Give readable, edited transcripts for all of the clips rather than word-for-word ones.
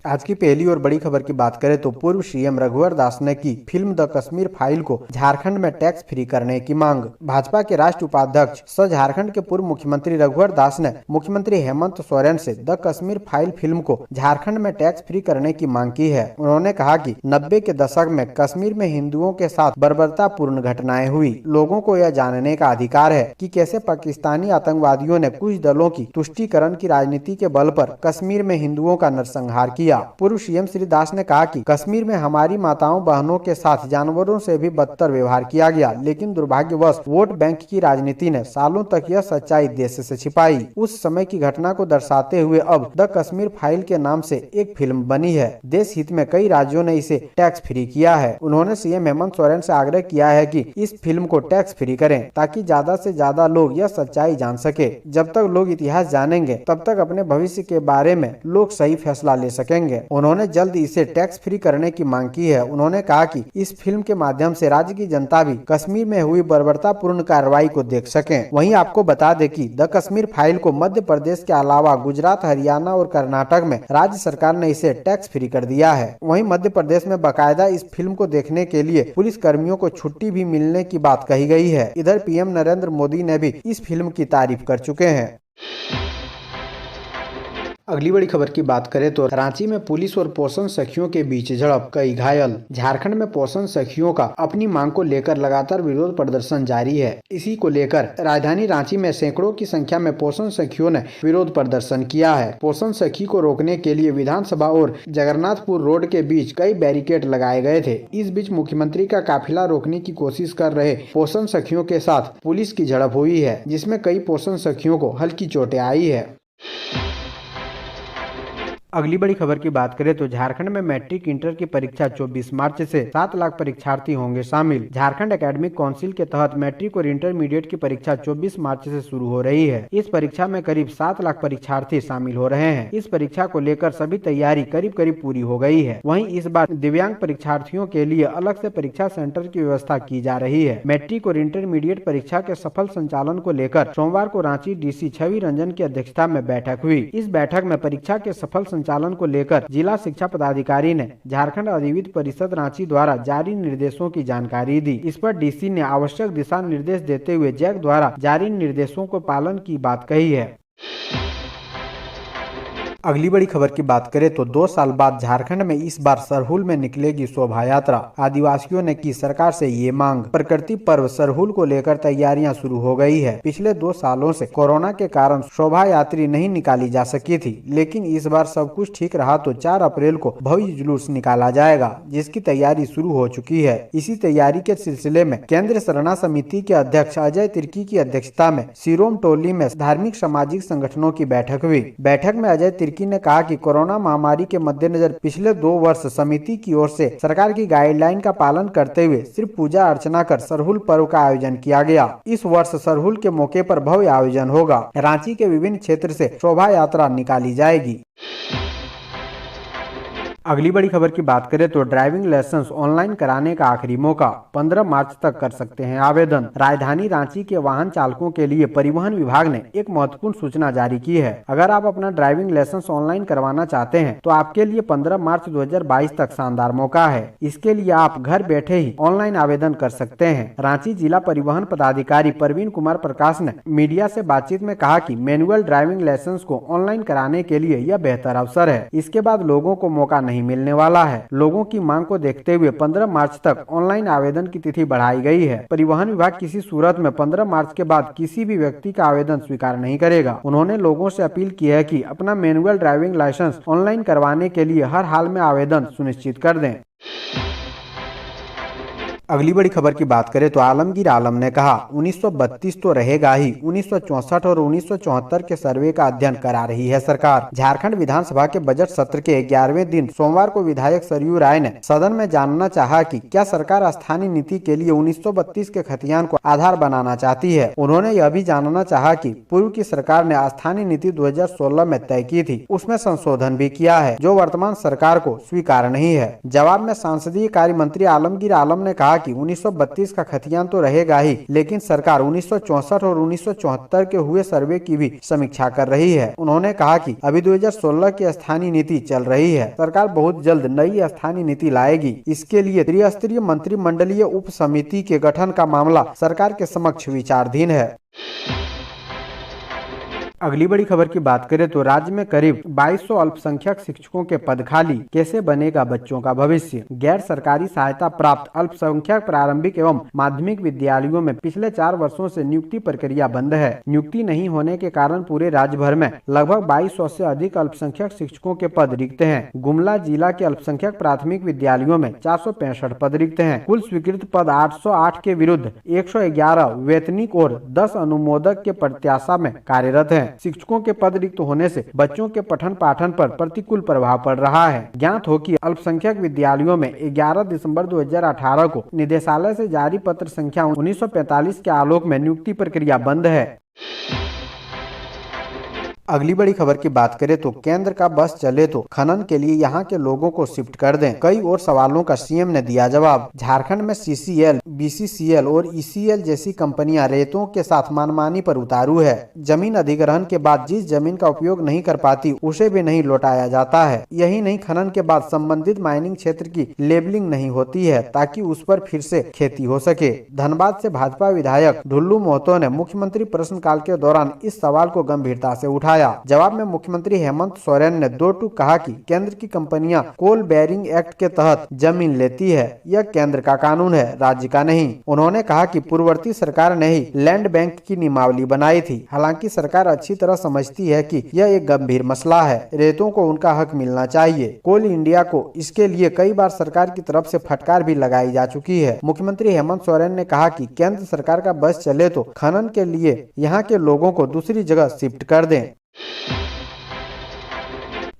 आज की पहली और बड़ी खबर की बात करें तो पूर्व सीएम रघुवर दास ने की फिल्म द कश्मीर फाइल को झारखंड में टैक्स फ्री करने की मांग। भाजपा के राष्ट्रीय उपाध्यक्ष सह झारखंड के पूर्व मुख्यमंत्री रघुवर दास ने मुख्यमंत्री हेमंत सोरेन से द कश्मीर फाइल फिल्म को झारखंड में टैक्स फ्री करने की मांग की है। उन्होंने कहा कि 90 के दशक में कश्मीर में हिंदुओं के साथ बर्बरतापूर्ण घटनाएं हुई। लोगों को यह जानने का अधिकार है कि कैसे पाकिस्तानी आतंकवादियों ने कुछ दलों की तुष्टीकरण की राजनीति के बल पर कश्मीर में हिंदुओं का नरसंहार किया। पूर्व सीएम श्री दास ने कहा कि कश्मीर में हमारी माताओं बहनों के साथ जानवरों से भी बदतर व्यवहार किया गया, लेकिन दुर्भाग्यवश वोट बैंक की राजनीति ने सालों तक यह सच्चाई देश से छिपाई। उस समय की घटना को दर्शाते हुए अब द कश्मीर फाइल के नाम से एक फिल्म बनी है। देश हित में कई राज्यों ने इसे टैक्स फ्री किया है। उन्होंने सीएम हेमंत सोरेन से आग्रह किया है कि इस फिल्म को टैक्स फ्री करें ताकि ज्यादा से ज्यादा लोग यह सच्चाई जान सके। जब तक लोग इतिहास जानेंगे तब तक अपने भविष्य के बारे में लोग सही फैसला ले सकेंगे। उन्होंने जल्द इसे टैक्स फ्री करने की मांग की है। उन्होंने कहा कि इस फिल्म के माध्यम से राज्य की जनता भी कश्मीर में हुई बर्बरतापूर्ण कार्रवाई को देख सकें। वहीं आपको बता दें कि द कश्मीर फाइल को मध्य प्रदेश के अलावा गुजरात, हरियाणा और कर्नाटक में राज्य सरकार ने इसे टैक्स फ्री कर दिया है। वहीं मध्य प्रदेश में बाकायदा इस फिल्म को देखने के लिए पुलिस कर्मियों को छुट्टी भी मिलने की बात कही गई है। इधर पीएम नरेंद्र मोदी ने भी इस फिल्म की तारीफ कर चुके हैं। अगली बड़ी खबर की बात करें तो रांची में पुलिस और पोषण सखियों के बीच झड़प, कई घायल। झारखंड में पोषण सखियों का अपनी मांग को लेकर लगातार विरोध प्रदर्शन जारी है। इसी को लेकर राजधानी रांची में सैकड़ों की संख्या में पोषण सखियों ने विरोध प्रदर्शन किया है। पोषण सखी को रोकने के लिए विधानसभा और जगन्नाथपुर रोड के बीच कई बैरिकेड लगाए गए थे। इस बीच मुख्यमंत्री का काफिला रोकने की कोशिश कर रहे पोषण सखियों के साथ पुलिस की झड़प हुई है, जिसमें कई पोषण सखियों को हल्की चोटें आई है। अगली बड़ी खबर की बात करें तो झारखंड में मैट्रिक इंटर की परीक्षा 24 मार्च से 7 लाख परीक्षार्थी होंगे शामिल। झारखंड एकेडमिक काउंसिल के तहत मैट्रिक और इंटरमीडिएट की परीक्षा 24 मार्च से शुरू हो रही है। इस परीक्षा में करीब 7 लाख परीक्षार्थी शामिल हो रहे हैं। इस परीक्षा को लेकर सभी तैयारी करीब करीब पूरी हो गई है। वहीं इस बार दिव्यांग परीक्षार्थियों के लिए अलग से परीक्षा सेंटर की व्यवस्था की जा रही है। मैट्रिक और इंटरमीडिएट परीक्षा के सफल संचालन को लेकर सोमवार को रांची डीसी छवि रंजन की अध्यक्षता में बैठक हुई। इस बैठक में परीक्षा के सफल संचालन को लेकर जिला शिक्षा पदाधिकारी ने झारखंड अधिविद्य परिषद रांची द्वारा जारी निर्देशों की जानकारी दी। इस पर डीसी ने आवश्यक दिशा निर्देश देते हुए जैक द्वारा जारी निर्देशों को पालन की बात कही है। अगली बड़ी खबर की बात करें तो 2 साल बाद झारखंड में इस बार सरहुल में निकलेगी शोभा यात्रा। आदिवासियों ने की सरकार से ये मांग। प्रकृति पर्व सरहुल को लेकर तैयारियां शुरू हो गई है। पिछले 2 सालों से कोरोना के कारण शोभा यात्री नहीं निकाली जा सकी थी, लेकिन इस बार सब कुछ ठीक रहा तो 4 अप्रैल को भव्य जुलूस निकाला जाएगा, जिसकी तैयारी शुरू हो चुकी है। इसी तैयारी के सिलसिले में केंद्रीय सरना समिति के अध्यक्ष अजय तिर्की की अध्यक्षता में सिरोम टोली में धार्मिक सामाजिक संगठनों की बैठक हुई। बैठक में अजय तिर्की ने कहा कि कोरोना महामारी के मद्देनजर पिछले 2 वर्ष समिति की ओर से सरकार की गाइडलाइन का पालन करते हुए सिर्फ पूजा अर्चना कर सरहुल पर्व का आयोजन किया गया। इस वर्ष सरहुल के मौके पर भव्य आयोजन होगा। रांची के विभिन्न क्षेत्र से शोभा यात्रा निकाली जाएगी। अगली बड़ी खबर की बात करें तो ड्राइविंग लाइसेंस ऑनलाइन कराने का आखिरी मौका, 15 मार्च तक कर सकते हैं आवेदन। राजधानी रांची के वाहन चालकों के लिए परिवहन विभाग ने एक महत्वपूर्ण सूचना जारी की है। अगर आप अपना ड्राइविंग लाइसेंस ऑनलाइन करवाना चाहते हैं तो आपके लिए 15 मार्च 2022 तक शानदार मौका है। इसके लिए आप घर बैठे ही ऑनलाइन आवेदन कर सकते हैं। रांची जिला परिवहन पदाधिकारी प्रवीण कुमार प्रकाश ने मीडिया से बातचीत में कहा कि मैनुअल ड्राइविंग लाइसेंस को ऑनलाइन कराने के लिए यह बेहतर अवसर है। इसके बाद लोगों को मौका नहीं मिलने वाला है। लोगों की मांग को देखते हुए 15 मार्च तक ऑनलाइन आवेदन की तिथि बढ़ाई गई है। परिवहन विभाग किसी सूरत में 15 मार्च के बाद किसी भी व्यक्ति का आवेदन स्वीकार नहीं करेगा। उन्होंने लोगों से अपील की है कि अपना मैनुअल ड्राइविंग लाइसेंस ऑनलाइन करवाने के लिए हर हाल में आवेदन सुनिश्चित कर दें। अगली बड़ी खबर की बात करें तो आलमगीर आलम ने कहा 1932 तो रहेगा ही, 1964 और 1974 के सर्वे का अध्ययन करा रही है सरकार। झारखंड विधानसभा के बजट सत्र के 11वें दिन सोमवार को विधायक सरयू राय ने सदन में जानना चाहा कि क्या सरकार स्थानीय नीति के लिए 1932 के खतियान को आधार बनाना चाहती है। उन्होंने यह भी जानना चाहा कि पूर्व की सरकार ने स्थानीय नीति 2016 में तय की थी, उसमें संशोधन भी किया है जो वर्तमान सरकार को स्वीकार नहीं है। जवाब में संसदीय कार्य मंत्री आलमगीर आलम ने कहा कि 1932 का खतियान तो रहेगा ही, लेकिन सरकार 1964 और 1974 के हुए सर्वे की भी समीक्षा कर रही है। उन्होंने कहा कि अभी 2016 की स्थानीय नीति चल रही है, सरकार बहुत जल्द नई स्थानीय नीति लाएगी। इसके लिए त्रिस्तरीय मंत्रिमंडलीय उप समिति के गठन का मामला सरकार के समक्ष विचाराधीन है। अगली बड़ी खबर की बात करें तो राज्य में करीब 2200 अल्पसंख्यक शिक्षकों के पद खाली, कैसे बनेगा बच्चों का भविष्य। गैर सरकारी सहायता प्राप्त अल्पसंख्यक प्रारंभिक एवं माध्यमिक विद्यालयों में पिछले 4 वर्षों से नियुक्ति प्रक्रिया बंद है। नियुक्ति नहीं होने के कारण पूरे राज्य भर में लगभग 2200 से अधिक अल्पसंख्यक शिक्षकों के पद रिक्त हैं। गुमला जिला के अल्पसंख्यक प्राथमिक विद्यालयों में 465 पद रिक्त हैं। कुल स्वीकृत पद 808 के विरुद्ध 111 वेतनिक और 10 अनुमोदक के प्रत्याशा में कार्यरत हैं। शिक्षकों के पद रिक्त होने से बच्चों के पठन पाठन पर प्रतिकूल प्रभाव पड़ रहा है। ज्ञात हो कि अल्पसंख्यक विद्यालयों में 11 दिसंबर 2018 को निदेशालय से जारी पत्र संख्या 1945 के आलोक में नियुक्ति प्रक्रिया बंद है। अगली बड़ी खबर की बात करें तो केंद्र का बस चले तो खनन के लिए यहां के लोगों को शिफ्ट कर दें, कई और सवालों का सीएम ने दिया जवाब। झारखंड में सीसीएल, बीसीसीएल और ईसीएल जैसी कंपनियां रेतों के साथ मनमानी पर उतारू है। जमीन अधिग्रहण के बाद जिस जमीन का उपयोग नहीं कर पाती उसे भी नहीं लौटाया जाता है। यही नहीं, खनन के बाद संबंधित माइनिंग क्षेत्र की लेबलिंग नहीं होती है ताकि उस पर फिर से खेती हो सके। धनबाद से भाजपा विधायक ढुल्लू महतो ने मुख्यमंत्री प्रश्नकाल के दौरान इस सवाल को गंभीरता से उठाया। जवाब में मुख्यमंत्री हेमंत सोरेन ने दो टूक कहा कि केंद्र की कंपनियां कोल बेयरिंग एक्ट के तहत जमीन लेती है, यह केंद्र का कानून है, राज्य का नहीं। उन्होंने कहा कि पूर्ववर्ती सरकार ने ही लैंड बैंक की नियमावली बनाई थी। हालांकि सरकार अच्छी तरह समझती है कि यह एक गंभीर मसला है, रेतों को उनका हक मिलना चाहिए। कोल इंडिया को इसके लिए कई बार सरकार की तरफ से फटकार भी लगाई जा चुकी है। मुख्यमंत्री हेमंत सोरेन ने कहा कि केंद्र सरकार का बस चले तो खनन के लिए यहाँ के लोगों को दूसरी जगह शिफ्ट कर दें।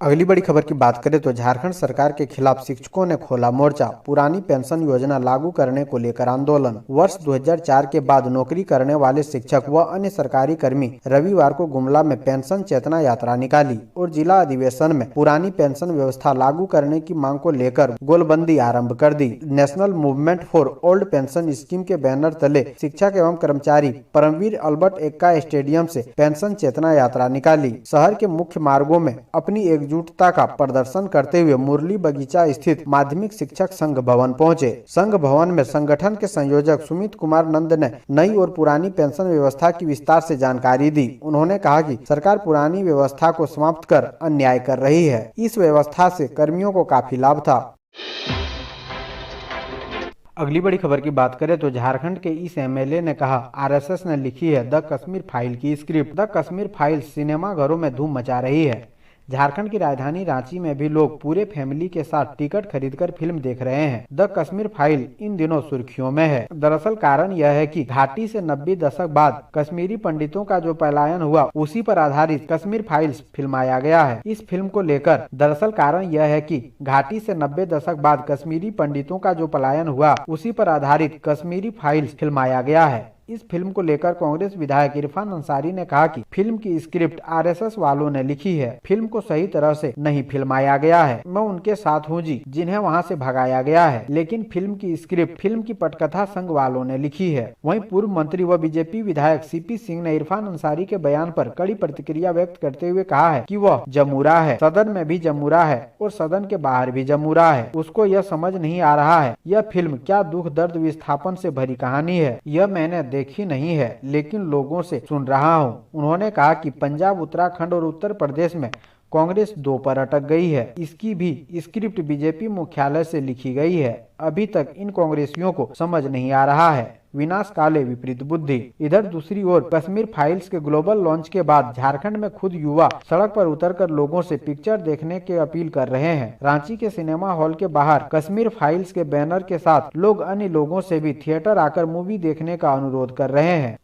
अगली बड़ी खबर की बात करें तो झारखंड सरकार के खिलाफ शिक्षकों ने खोला मोर्चा, पुरानी पेंशन योजना लागू करने को लेकर आंदोलन। वर्ष 2004 के बाद नौकरी करने वाले शिक्षक व अन्य सरकारी कर्मी रविवार को गुमला में पेंशन चेतना यात्रा निकाली और जिला अधिवेशन में पुरानी पेंशन व्यवस्था लागू करने की मांग को लेकर गोलबंदी आरम्भ कर दी। National movement for old pension scheme के बैनर तले शिक्षक एवं कर्मचारी परमवीर अल्बर्ट एक्का स्टेडियम से पेंशन चेतना यात्रा निकाली। शहर के मुख्य मार्गों में अपनी एकजुटता का प्रदर्शन करते हुए मुरली बगीचा स्थित माध्यमिक शिक्षक संघ भवन पहुंचे। संघ भवन में संगठन के संयोजक सुमित कुमार नंद ने नई और पुरानी पेंशन व्यवस्था की विस्तार से जानकारी दी। उन्होंने कहा कि सरकार पुरानी व्यवस्था को समाप्त कर अन्याय कर रही है। इस व्यवस्था से कर्मियों को काफी लाभ था। अगली बड़ी खबर की बात करें तो झारखंड के इस एमएलए ने कहा, आरएसएस ने लिखी है द कश्मीर फाइल की script. The Kashmir file cinema घरों में धूम मचा रही है। झारखंड की राजधानी रांची में भी लोग पूरे फैमिली के साथ टिकट खरीदकर फिल्म देख रहे हैं। द कश्मीर फाइल इन दिनों सुर्खियों में है। दरअसल कारण यह है कि घाटी से 90 दशक बाद कश्मीरी पंडितों का जो पलायन हुआ उसी पर आधारित कश्मीर फाइल्स फिल्माया गया है। इस फिल्म को लेकर दरअसल कारण यह है कि घाटी से 90 दशक बाद कश्मीरी पंडितों का जो पलायन हुआ उसी पर आधारित कश्मीरी फाइल्स फिल्माया गया है। इस फिल्म को लेकर कांग्रेस विधायक इरफान अंसारी ने कहा कि फिल्म की स्क्रिप्ट आरएसएस वालों ने लिखी है, फिल्म को सही तरह से नहीं फिल्माया गया है। मैं उनके साथ हूँ जी, जिन्हें वहाँ से भगाया गया है, लेकिन फिल्म की स्क्रिप्ट फिल्म की पटकथा संघ वालों ने लिखी है। वहीं पूर्व मंत्री व बीजेपी विधायक सीपी सिंह ने इरफान अंसारी के बयान पर कड़ी प्रतिक्रिया व्यक्त करते हुए कहा है कि वह जमूरा है, सदन में भी जमूरा है और सदन के बाहर भी जमूरा है। उसको यह समझ नहीं आ रहा है यह फिल्म क्या दुख दर्द विस्थापन से भरी कहानी है। यह मैंने देखी नहीं है, लेकिन लोगों से सुन रहा हूं। उन्होंने कहा कि पंजाब, उत्तराखंड और उत्तर प्रदेश में कांग्रेस 2 पर अटक गई है। इसकी भी स्क्रिप्ट बीजेपी मुख्यालय से लिखी गई है। अभी तक इन कांग्रेसियों को समझ नहीं आ रहा है। विनाश काले विपरीत बुद्धि। इधर दूसरी ओर कश्मीर फाइल्स के ग्लोबल लॉन्च के बाद झारखंड में खुद युवा सड़क पर उतरकर लोगों से पिक्चर देखने की अपील कर रहे हैं। रांची के सिनेमा हॉल के बाहर कश्मीर फाइल्स के बैनर के साथ लोग अन्य लोगों से भी थिएटर आकर मूवी देखने का अनुरोध कर रहे हैं।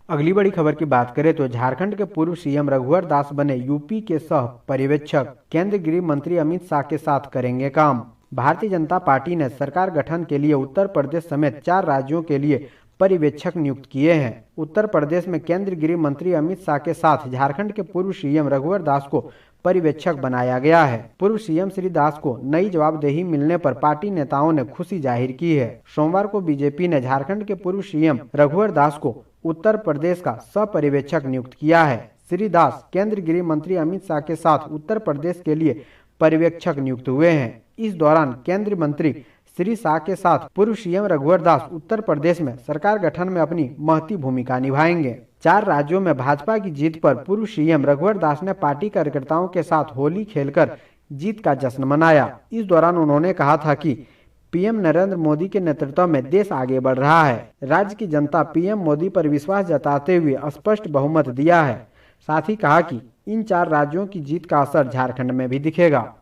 अगली बड़ी खबर की बात करें तो झारखंड के पूर्व सीएम रघुवर दास बने यूपी के सह पर्यवेक्षक। केंद्रीय गृह मंत्री अमित शाह के साथ करेंगे काम। भारतीय जनता पार्टी ने सरकार गठन के लिए उत्तर प्रदेश समेत 4 राज्यों के लिए पर्यवेक्षक नियुक्त किए हैं। उत्तर प्रदेश में केंद्रीय गृह मंत्री अमित शाह के साथ झारखंड के पूर्व सीएम रघुवर दास को पर्यवेक्षक बनाया गया है। पूर्व सीएम श्री दास को नई जवाबदेही मिलने पर पार्टी नेताओं ने खुशी जाहिर की है। सोमवार को बीजेपी ने झारखंड के पूर्व सीएम रघुवर दास को उत्तर प्रदेश का सह पर्यवेक्षक नियुक्त किया है। श्री दास केंद्रीय गृह मंत्री अमित शाह के साथ उत्तर प्रदेश के लिए पर्यवेक्षक नियुक्त हुए हैं। इस दौरान केंद्रीय मंत्री श्री शाह के साथ पूर्व सीएम रघुवर दास उत्तर प्रदेश में सरकार गठन में अपनी महती भूमिका निभाएंगे। 4 राज्यों में भाजपा की जीत पर पूर्व सीएम रघुवर दास ने पार्टी कार्यकर्ताओं के साथ होली खेलकर जीत का जश्न मनाया। इस दौरान उन्होंने कहा था कि पीएम नरेंद्र मोदी के नेतृत्व में देश आगे बढ़ रहा है। राज्य की जनता पीएम मोदी पर विश्वास जताते हुए स्पष्ट बहुमत दिया है। साथ ही कहा कि इन 4 राज्यों की जीत का असर झारखंड में भी दिखेगा।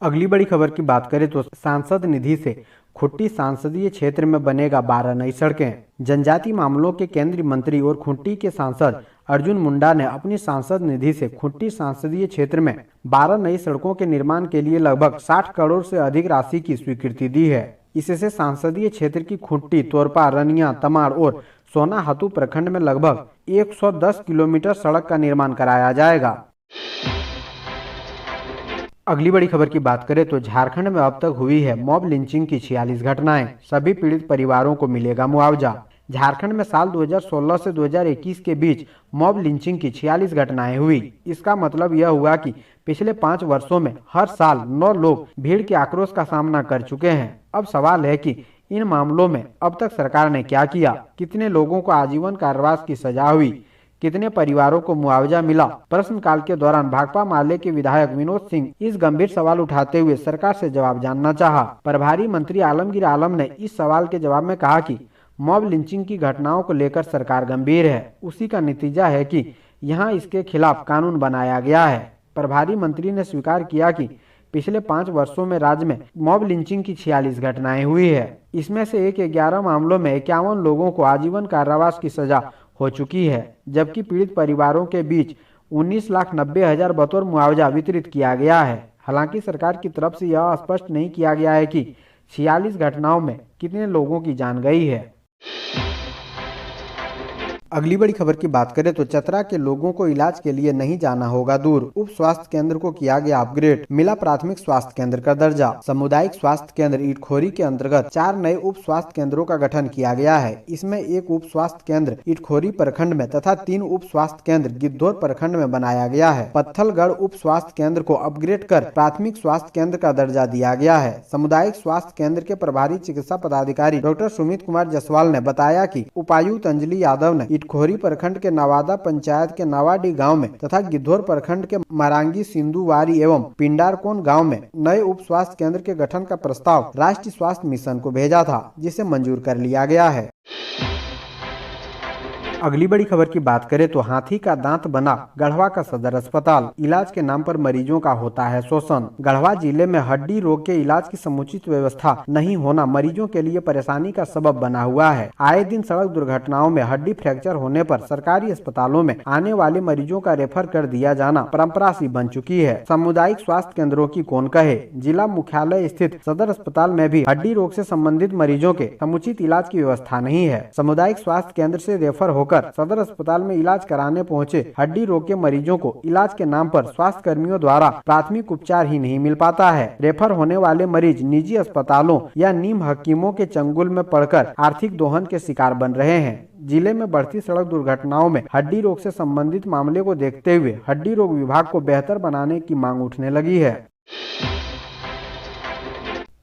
अगली बड़ी खबर की बात करें तो सांसद निधि से खुट्टी संसदीय क्षेत्र में बनेगा 12 नई सड़कें। जनजाति मामलों के केंद्रीय मंत्री और खुट्टी के सांसद अर्जुन मुंडा ने अपनी सांसद निधि से खुट्टी संसदीय क्षेत्र में 12 नई सड़कों के निर्माण के लिए लगभग 60 करोड़ से अधिक राशि की स्वीकृति दी है। इससे संसदीय क्षेत्र की खुट्टी, तोरपा, रनिया, तमाड़ और सोनाहातू प्रखंड में लगभग 110 किलोमीटर सड़क का निर्माण कराया जाएगा। अगली बड़ी खबर की बात करें तो झारखंड में अब तक हुई है मॉब लिंचिंग की 46 घटनाएं। सभी पीड़ित परिवारों को मिलेगा मुआवजा। झारखंड में साल 2016 से 2021 के बीच मॉब लिंचिंग की 46 घटनाएं हुई। इसका मतलब यह हुआ कि पिछले 5 वर्षों में हर साल 9 लोग भीड़ के आक्रोश का सामना कर चुके हैं। अब सवाल है कि इन मामलों में अब तक सरकार ने क्या किया, कितने लोगों को आजीवन कारावास की सजा हुई, कितने परिवारों को मुआवजा मिला। प्रश्नकाल के दौरान भाकपा माले के विधायक विनोद सिंह इस गंभीर सवाल उठाते हुए सरकार से जवाब जानना चाहा। प्रभारी मंत्री आलमगीर आलम ने इस सवाल के जवाब में कहा कि मॉब लिंचिंग की घटनाओं को लेकर सरकार गंभीर है। उसी का नतीजा है कि यहाँ इसके खिलाफ कानून बनाया गया है। प्रभारी मंत्री ने स्वीकार किया कि पिछले 5 वर्षों में राज्य में मॉब लिंचिंग की 46 घटनाएं हुई है। इसमें से 11 मामलों में 51 लोगों को आजीवन कारावास की सजा हो चुकी है, जबकि पीड़ित परिवारों के बीच 19,90,000 बतौर मुआवजा वितरित किया गया है। हालांकि सरकार की तरफ से यह स्पष्ट नहीं किया गया है कि 46 घटनाओं में कितने लोगों की जान गई है। अगली बड़ी खबर की बात करें तो चतरा के लोगों को इलाज के लिए नहीं जाना होगा दूर। उप स्वास्थ्य केंद्र को किया गया अपग्रेड, मिला प्राथमिक स्वास्थ्य केंद्र का दर्जा। सामुदायिक स्वास्थ्य केंद्र इटखोरी के अंतर्गत 4 नए उप स्वास्थ्य केंद्रों का गठन किया गया है। इसमें 1 उप स्वास्थ्य केंद्र इटखोरी प्रखंड में तथा 3 उप स्वास्थ्य केंद्र गिद्धौर प्रखंड में बनाया गया है। पत्थलगढ़ उप स्वास्थ्य केंद्र को अपग्रेड कर प्राथमिक स्वास्थ्य केंद्र का दर्जा दिया गया है। सामुदायिक स्वास्थ्य केंद्र के प्रभारी चिकित्सा पदाधिकारी डॉक्टर सुमित कुमार जायसवाल ने बताया कि उपायुक्त अंजलि यादव ने इटखोरी प्रखंड के नवादा पंचायत के नवाडी गांव में तथा गिद्धौर प्रखंड के मरांगी, सिंधुवारी एवं पिंडारकोन गांव में नए उप स्वास्थ्य केंद्र के गठन का प्रस्ताव राष्ट्रीय स्वास्थ्य मिशन को भेजा था, जिसे मंजूर कर लिया गया है। अगली बड़ी खबर की बात करें तो हाथी का दांत बना गढ़वा का सदर अस्पताल, इलाज के नाम पर मरीजों का होता है शोषण। गढ़वा जिले में हड्डी रोग के इलाज की समुचित व्यवस्था नहीं होना मरीजों के लिए परेशानी का सबब बना हुआ है। आए दिन सड़क दुर्घटनाओं में हड्डी फ्रैक्चर होने पर सरकारी अस्पतालों में आने वाले मरीजों का रेफर कर दिया जाना परंपरा सी बन चुकी है। सामुदायिक स्वास्थ्य केंद्रों की कौन कहे, जिला मुख्यालय स्थित सदर अस्पताल में भी हड्डी रोग से संबंधित मरीजों के समुचित इलाज की व्यवस्था नहीं है। सामुदायिक स्वास्थ्य केंद्र से रेफर होकर सदर अस्पताल में इलाज कराने पहुंचे हड्डी रोग के मरीजों को इलाज के नाम पर स्वास्थ्य कर्मियों द्वारा प्राथमिक उपचार ही नहीं मिल पाता है। रेफर होने वाले मरीज निजी अस्पतालों या नीम हकीमों के चंगुल में पड़कर आर्थिक दोहन के शिकार बन रहे हैं। जिले में बढ़ती सड़क दुर्घटनाओं में हड्डी रोग से संबंधित मामले को देखते हुए हड्डी रोग विभाग को बेहतर बनाने की मांग उठने लगी है।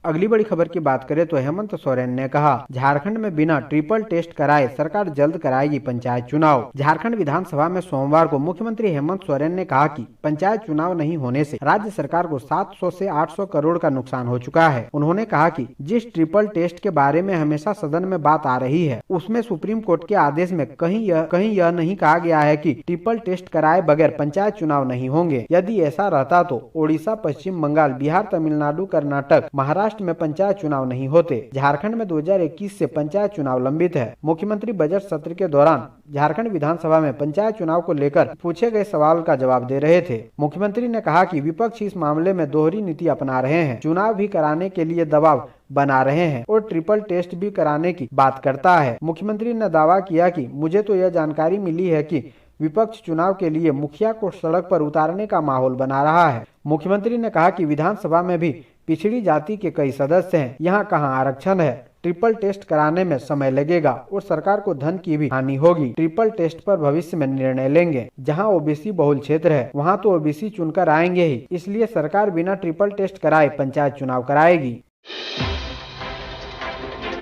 अगली बड़ी खबर की बात करें तो हेमंत सोरेन ने कहा, झारखंड में बिना ट्रिपल टेस्ट कराए सरकार जल्द कराएगी पंचायत चुनाव। झारखंड विधानसभा में सोमवार को मुख्यमंत्री हेमंत सोरेन ने कहा कि पंचायत चुनाव नहीं होने से राज्य सरकार को 700 से 800 करोड़ का नुकसान हो चुका है। उन्होंने कहा कि जिस ट्रिपल टेस्ट के बारे में हमेशा सदन में बात आ रही है, उसमें सुप्रीम कोर्ट के आदेश में कहीं यह नहीं कहा गया है कि ट्रिपल टेस्ट कराए बगैर पंचायत चुनाव नहीं होंगे। यदि ऐसा रहता तो ओडिशा, पश्चिम बंगाल, बिहार, तमिलनाडु, कर्नाटक, महाराष्ट्र में पंचायत चुनाव नहीं होते। झारखंड में 2021 से पंचायत चुनाव लंबित है। मुख्यमंत्री बजट सत्र के दौरान झारखंड विधानसभा में पंचायत चुनाव को लेकर पूछे गए सवाल का जवाब दे रहे थे। मुख्यमंत्री ने कहा कि विपक्ष इस मामले में दोहरी नीति अपना रहे हैं, चुनाव भी कराने के लिए दबाव बना रहे हैं और ट्रिपल टेस्ट भी कराने की बात करता है। मुख्यमंत्री ने दावा किया कि मुझे तो यह जानकारी मिली है कि विपक्ष चुनाव के लिए मुखिया को सड़क पर उतारने का माहौल बना रहा है। मुख्यमंत्री ने कहा कि विधानसभा में भी पिछड़ी जाति के कई सदस्य हैं, यहाँ कहाँ आरक्षण है। ट्रिपल टेस्ट कराने में समय लगेगा और सरकार को धन की भी हानि होगी। ट्रिपल टेस्ट पर भविष्य में निर्णय लेंगे। जहां ओबीसी बहुल क्षेत्र है वहां तो ओबीसी चुनकर आएंगे ही, इसलिए सरकार बिना ट्रिपल टेस्ट कराए पंचायत चुनाव कराएगी।